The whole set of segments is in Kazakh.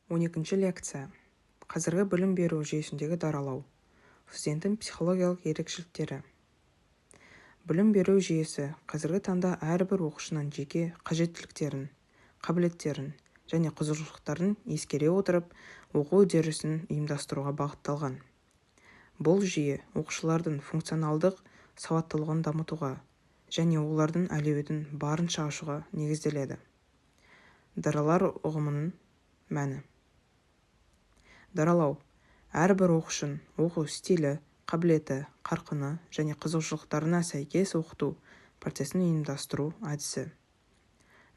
12-ші лекция. Қазіргі білім беру жүйесіндегі даралау. Студенттің психологиялық ерекшеліктері. Білім беру жүйесі қазіргі таңда әрбір оқушының жеке қажеттіліктерін, қабілеттерін және қызығушылықтарын ескере отырып, оқу үдерісін ұйымдастыруға бағытталған. Бұл жүйе оқушылардың функционалдық сауаттылығын дамытуға және олардың әлеуетін барынша ашуға негізделеді. Даралар ұғымының мәні. Даралау әрбір оқушының оқу стилі, қабілеті, қарқыны және қызығушылықтарына сәйкес оқыту процесін ұйымдастыру әдісі.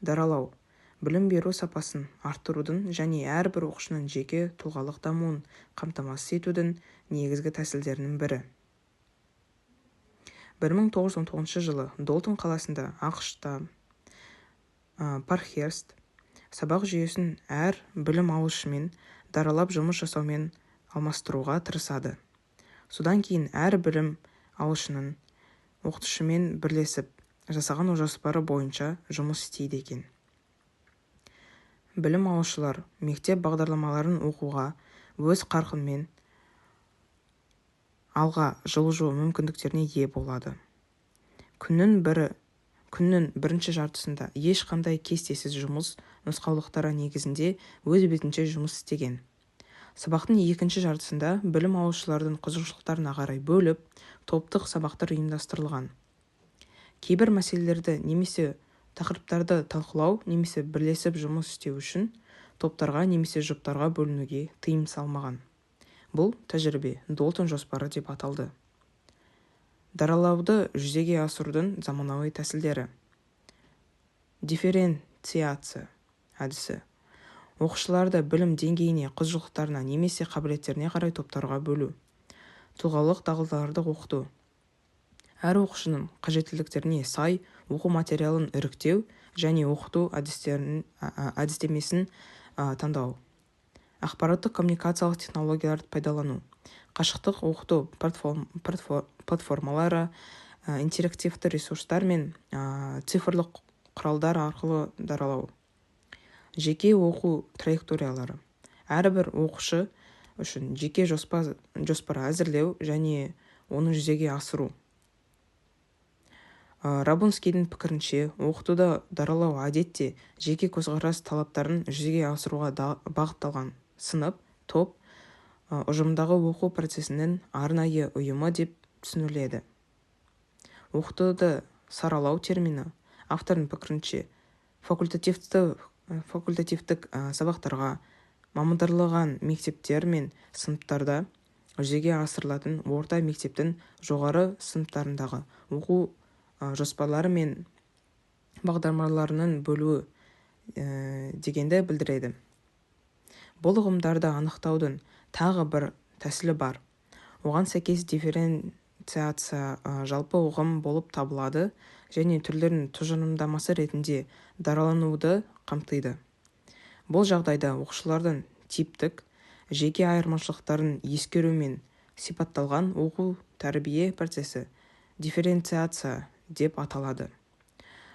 Даралау білім беру сапасын арттырудың және әрбір оқушының жеке тұлғалық дамуын қамтамасыз етудің негізгі тәсілдерінің бірі. 1919 жылы Долтон қаласында ақш-та Паркхерст сабақ жүйесін әр білім алушымен даралап жұмыс жасаумен алмастыруға тырысады. Содан кейін әр білім алушының оқытушымен бірлесіп жасаған жоспары бойынша жұмыс істейді екен. Білім алушылар мектеп бағдарламаларын оқуға өз қарқынмен алға жылжу мүмкіндіктеріне ие болады. Күннің бірінші жартысында ешқандай кестесіз жұмыс нұсқаулықтары негізінде өз бетінше жұмыс істеген. Сабақтың екінші жартысында білім алушылардың қызығушылықтарына қарай бөліп, топтық сабақтар ұйымдастырылған. Кейбір мәселелерді немесе тақырыптарды талқылау немесе бірлесіп жұмыс істеу үшін топтарға немесе жұптарға бөлінуге тыйым салмаған. Бұл тәжірибе Долтон жоспары деп аталды. Даралауды жүзеге асырудың заманауи тәсілдері. Дифференциация әдісі. Оқушыларды білім деңгейіне, қызығушылықтарына немесе қабілеттеріне қарай топтарға бөлу. Тұлғалық дағдыларды оқыту. Әр оқушының қажеттіліктеріне сай оқу материалын іріктеу және оқыту әдістемесін таңдау. Ақпараттық коммуникациялық технологияларды пайдалану. Қашықтық оқыту платформалары, интерактивті ресурстар мен цифрлық құралдар арқылы даралау. Жеке оқу траекториялары. Әрбір оқушы үшін жеке жоспар әзірлеу және оны жүзеге асыру. Рабунскийдің пікірінше, оқытуда даралау әдетте жеке көзқарас талаптарын жүзеге асыруға бағытталған сынып, топ, ұжымдағы оқу процесінің арнайы ұйымы деп түсініледі. Оқытуды саралау термині автордың пікірінше факультативтік сабақтарға мамандандырылған мектептер мен сыныптарда жүзеге асырылатын орта мектептің жоғары сыныптарындағы оқу жоспарлары мен бағдарламаларының бөлуі дегенді білдіреді. Бұл ұғымдарды анықтаудың тағы бір тәсілі бар. Оған сәйкес дифференциация жалпы ұғым болып табылады және түрлерінің тұжырымдамасы ретінде даралануды қамтиды. Бұл жағдайда оқушылардың типтік, жеке айырмашылықтарын ескерумен сипатталған оқу тәрбие процесі дифференциация деп аталады.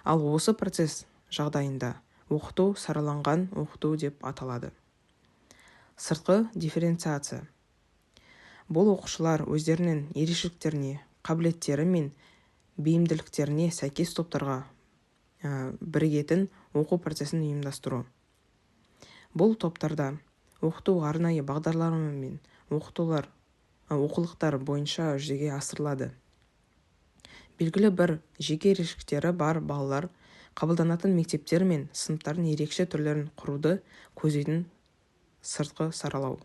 Ал осы процесс жағдайында оқыту сараланған оқыту деп аталады. Сыртқы дифференциация. Бұл оқушылар өздерінің ерекшеліктеріне, қабілеттері мен бейімділіктеріне сәйкес топтарға бірігетін оқу процесін ұйымдастыру. Бұл топтарда оқыту арнайы бағдарлама мен оқулықтар бойынша жүзеге асырылады. Белгілі бір жеке ерекшеліктері бар балалар қабылданатын мектептер мен сыныптардың ерекше түрлерін құруды көздейтін сыртқы саралау.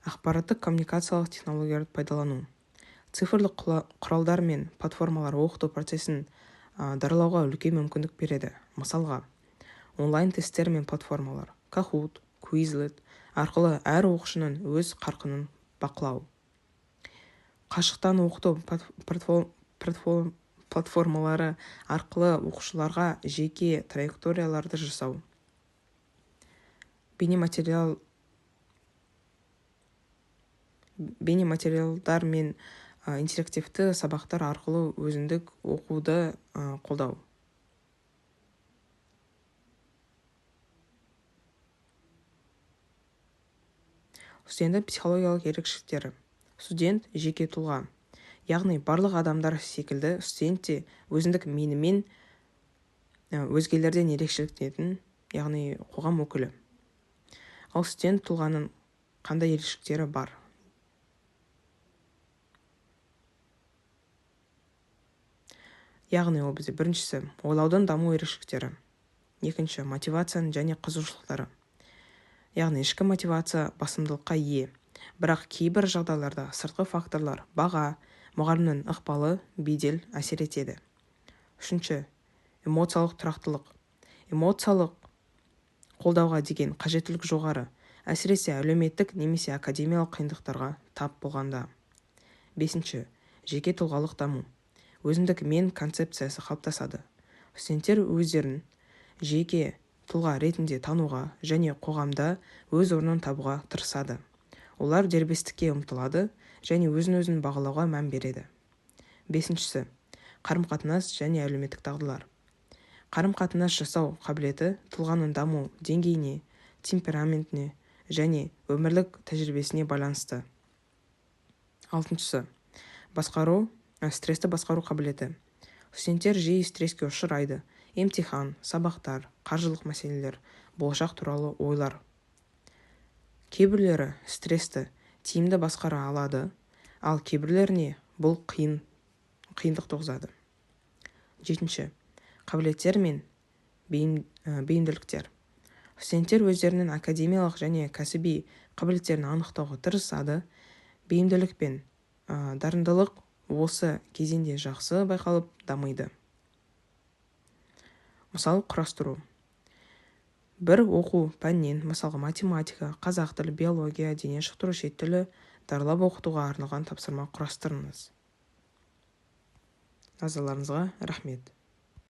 Ақпараттық коммуникациялық технологияларды пайдалану. Цифрлық құралдар мен платформалар оқыту процесін даралауға үлкен мүмкіндік береді. Мысалға, онлайн тесттер мен платформалар, Kahoot, Quizlet арқылы әр оқушының өз қарқынын бақылау. Қашықтан оқыту платформалары арқылы оқушыларға жеке траекторияларды жасау. Бейнематериалдар мен интерактивті сабақтар арқылы өзіндік оқуды қолдау. студенттің психологиялық ерекшеліктері. Студент жеке тұлға, яғни барлық адамдар секілді студент те өзіндік менімен өзгелерден ерекшеленетін, яғни қоғам өкілі. Ал студент тұлғаның қандай ерекшеліктері бар? Яғни ол бізде біріншісі ойлаудың даму ерекшеліктері, екінші мотивацияның және қызығушылықтары. Яғни ішкі мотивация басымдылыққа ие, бірақ кейбір жағдайларда сыртқы факторлар, баға, мұғалімнің ықпалы бедел әсер етеді. Үшінші, эмоциялық тұрақтылық. Эмоциялық қолдауға деген қажеттілік жоғары, әсіресе әлеуметтік немесе академиялық қиындықтарға тап болғанда. Бесінші, жеке тұлғалық даму. Өзіндік мен концепциясы қалыптасады. Студенттер өздерін жеке тұлға ретінде тануға және қоғамда өз орнын табуға тырысады. Олар дербестікке ұмтылады және өзін бағалауға мән береді. Бесіншісі, қарым-қатынас және әлеуметтік дағдылар. Қарым-қатынас жасау қабілеті тұлғаның даму деңгейіне, темпераментіне және өмірлік тәжірибесіне байланысты. Алтыншысы, стрессті басқару қабілеті. Студенттер жиі стресске ұшырайды. Емтихан, сабақтар, қаржылық мәселелер, болашақ туралы ойлар. Кейбірлері стрессті тиімді басқара алады, ал кейбірлеріне бұл қиындық туғызады. Жетінші, қабілеттер мен бейімділіктер. Студенттер өздерінің академиялық және кәсіби қабілеттерін анықтауға тырысады. Бейімділік пен дарындылық осы кезеңде жақсы байқалып дамиды. Мысал құрастыру. Бір оқу пәннен, мысалға математика, қазақ тілі, биология, дене шынықтыру, шет тілі даралап оқытуға арналған тапсырма құрастырыңыз. Назарларыңызға рахмет.